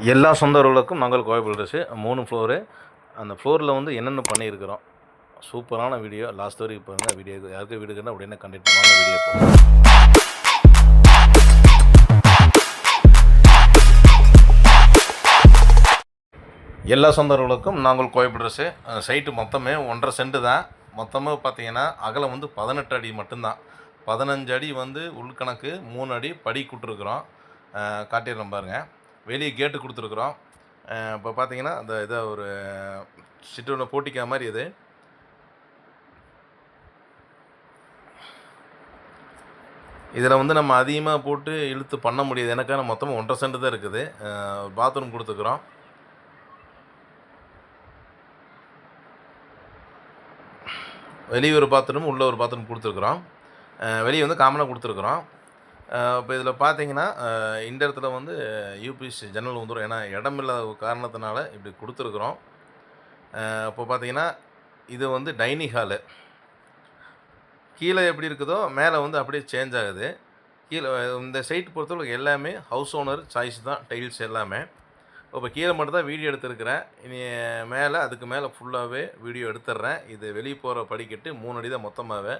எல்லா சொந்தங்களுக்கும் நாங்கள் கோவை பில்டர்ஸு 3 ஃப்ளோரு. அந்த ஃப்ளோரில் வந்து என்னென்ன பண்ணியிருக்கிறோம், சூப்பரான வீடியோ. லாஸ்ட் வரைக்கும் பாருங்கள். வீடியோ யாருக்கு வீடு கட்டினா உடனே கண்டக்ட் வாங்க வீடியோ போகும். எல்லா சொந்தங்களுக்கும் நாங்கள் கோவை பில்டர்ஸு. சைட்டு மொத்தமே 1.5 சென்ட் தான். மொத்தமாக பார்த்தீங்கன்னா அகலம் வந்து 18 அடி மட்டும்தான். 15 அடி வந்து உள்கணக்கு, 3 அடி படி கொடுத்துருக்குறோம். காட்டிடுறோம் பாருங்கள். வெளியே கேட்டு கொடுத்துருக்குறோம். இப்போ பார்த்தீங்கன்னா அந்த இதை ஒரு சிட்டோட போட்டிக்கா மாதிரி இது. இதில் வந்து நம்ம அதிகமாக போட்டு இழுத்து பண்ண முடியாது. எனக்கான மொத்தமாக 1.5 சென்ட் தான் இருக்குது. பாத்ரூம் கொடுத்துக்குறோம். வெளியே ஒரு பாத்ரூம், உள்ளே ஒரு பாத்ரூம் கொடுத்துருக்குறோம். வெளியே வந்து காமனாக கொடுத்துருக்குறோம். இப்போ இதில் பார்த்தீங்கன்னா இந்த இடத்துல வந்து யூபிஎஸ் ஜன்னல் வந்துடும். ஏன்னா இடமில்லாத காரணத்தினால இப்படி கொடுத்துருக்குறோம். இப்போ பார்த்தீங்கன்னா இது வந்து டைனிங் ஹாலு. கீழே எப்படி இருக்குதோ மேலே வந்து அப்படியே சேஞ்ச் ஆகுது. கீழே இந்த சைட் பொறுத்தவரைக்கும் எல்லாமே ஹவுஸ் ஓனர் சாய்ஸ் தான், டைல்ஸ் எல்லாமே. இப்போ கீழே மட்டும் தான் வீடியோ எடுத்துருக்கிறேன். இனி மேலே அதுக்கு மேலே ஃபுல்லாகவே வீடியோ எடுத்துடுறேன். இது வெளியே போகிற படிக்கட்டு 3 அடி தான் மொத்தமாகவே.